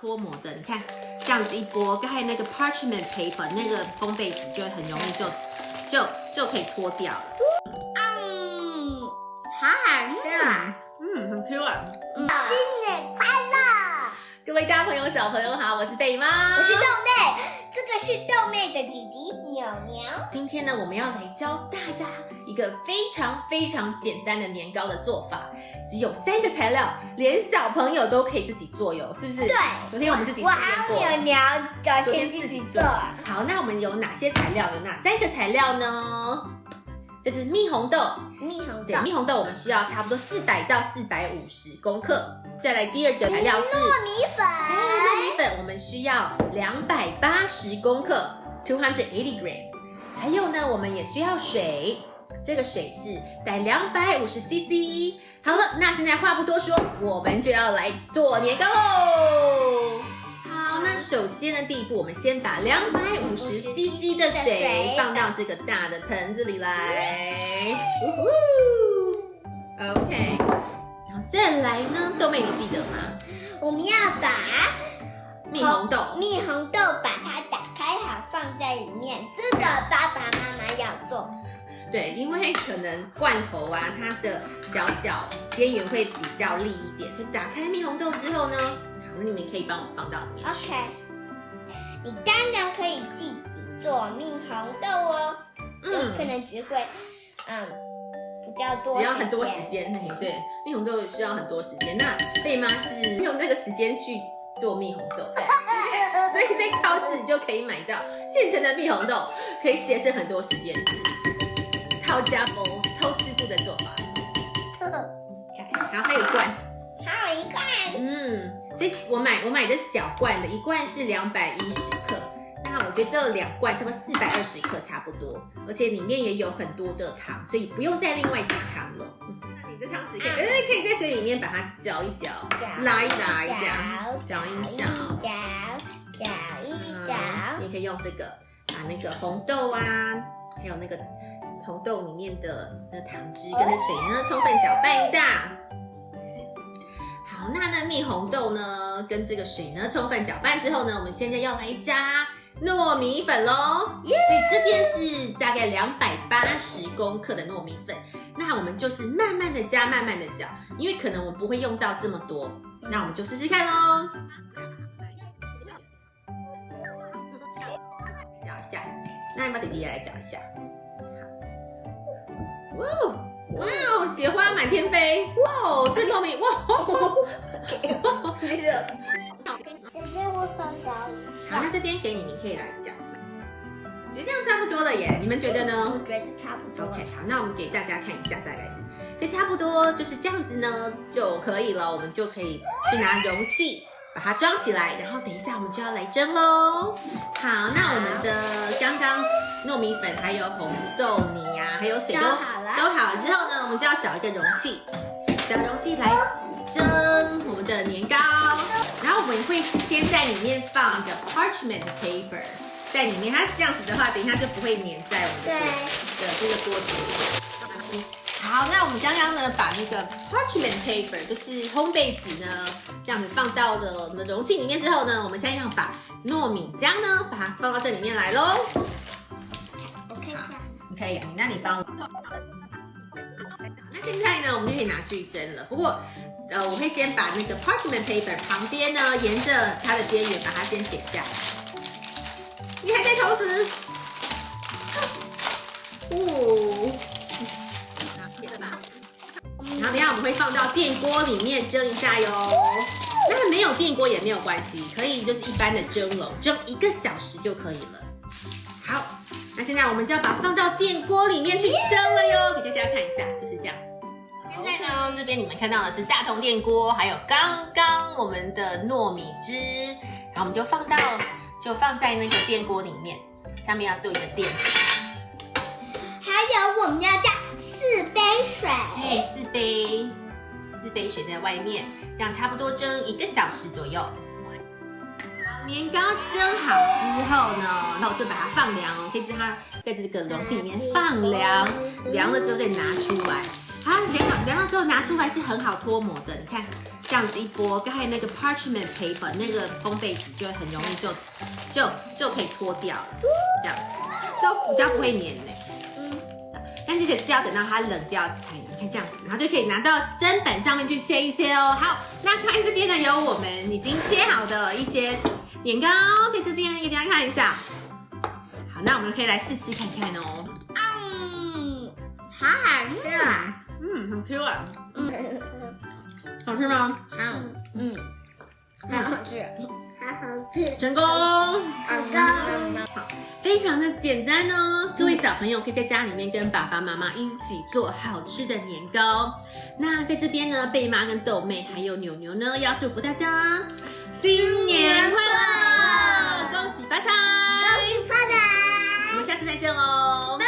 脱模的，你看这样子一拨，刚才那个 parchment paper 那个烘焙纸就很容易就可以脱掉了。好好吃啊！很 Q 啊！新年快乐！各位大朋友、小朋友好，我是贝妈，我是豆妹，这个是豆妹的弟弟牛牛。今天呢，我们要来教大家一个非常简单的年糕的做法，只有3个材料，连小朋友都可以自己做哟，是不是？对，昨天我们自己实验过。我还有牛牛昨天自己做。好，那我们有哪些材料？有哪3个材料呢？这是蜜红豆，对，蜜红豆我们需要差不多400到450公克。再来第2个材料是糯米粉，糯米粉我们需要280公克 ，280 grams。还有呢，我们也需要水，这个水是带250 cc。好了，那现在话不多说，我们就要来做年糕喽。好，那首先呢，第一步，我们先把250 cc 的水放到这个大的盆子里来。OK， 然后再来呢，豆妹你记得吗？我们要把蜜红豆把它打开好，放在里面。这个爸爸妈妈要做。对，因为可能罐头啊，它的角边缘会比较利一点，所以打开蜜红豆之后呢，好，那你们可以帮我放到里面去。 OK， 你当然可以自己做蜜红豆哦，有可能只会比较多，只要很多时间。对，蜜红豆需要很多时间。那贝妈是没有那个时间去做蜜红豆，所以在超市就可以买到现成的蜜红豆，可以节省很多时间。套加包偷吃布的做法。然后还有一罐，还有一罐，所以我买的小罐的，一罐是210克，那我觉得2罐差不多420克差不多，而且里面也有很多的糖，所以不用再另外加糖了。那你的汤匙可以在水里面把它搅一搅，拉一拉一下，搅一搅，你可以用这个把那个红豆啊，还有那个红豆里面的那糖汁跟着水呢，充分搅拌一下。好，那蜜红豆呢，跟这个水呢，充分搅拌之后呢，我们现在要来加糯米粉咯。所以这边是大概280公克的糯米粉，那我们就是慢慢的加，慢慢的搅，因为可能我们不会用到这么多，那我们就试试看咯。搅一下，那要不要弟弟也来搅一下？哇，雪花满天飞！哇，这糯米姐姐，我想搅一下。好，那这边给你，你可以来搅。我觉得这样差不多了耶，你们觉得呢？我觉得差不多。 OK， 好，那我们给大家看一下，大概是，所以差不多就是这样子呢就可以了，我们就可以去拿容器把它装起来，然后等一下我们就要来蒸咯。好，那我们的刚刚糯米粉还有红豆泥啊，还有水都好了之后呢，我们就要找一个容器，找容器来蒸我们的年糕，然后我们会先在里面放一个 parchment paper 在里面，它这样子的话，等一下就不会粘在我们的这个锅子里。好，那我们刚刚呢，把那个 parchment paper 就是烘焙纸呢，这样子放到了我们的容器里面之后呢，我们现在要把糯米浆呢，把它放到这里面来咯。我看一下，你可以，那你帮我。那现在呢，我们就可以拿去蒸了。不过，我会先把那个 parchment paper 旁边呢，沿着它的边缘把它先剪下来。你还在投掷？然后等一下我们会放到电锅里面蒸一下哟。那没有电锅也没有关系，可以就是一般的蒸笼，蒸1个小时就可以了。好，那现在我们就要把它放到电锅里面去蒸了哟，给大家看一下，就是这样。现在呢，这边你们看到的是大同电锅，还有刚刚我们的糯米汁，然后我们就放在那个电锅里面，上面要对着电。还有我们要加4杯水，4杯水在外面，这样差不多蒸1个小时左右。好，年糕蒸好之后呢，那我就把它放凉哦，可以让它在这个容器里面放凉，凉了之后再拿出来。好，凉了之后拿出来是很好脱模的，你看这样子一拨，刚才那个 parchment paper 那个封被纸就会很容易就可以脱掉了，这样子，都比较不会粘呢。但这个是要等到它冷掉才能，看这样子，然后就可以拿到砧板上面去切一切哦。好，那看这边呢有我们已经切好的一些年糕，在这边给大家看一下。好，那我们可以来试吃看看哦。好好吃啊！很 Q 啊。好吃吗？好好吃，好好吃，成功！好，非常的简单哦。各位小朋友可以在家里面跟爸爸妈妈一起做好吃的年糕。那在这边呢，贝妈跟豆妹还有牛牛呢，要祝福大家新年快乐，恭喜发财！恭喜发财！我们下次再见喽。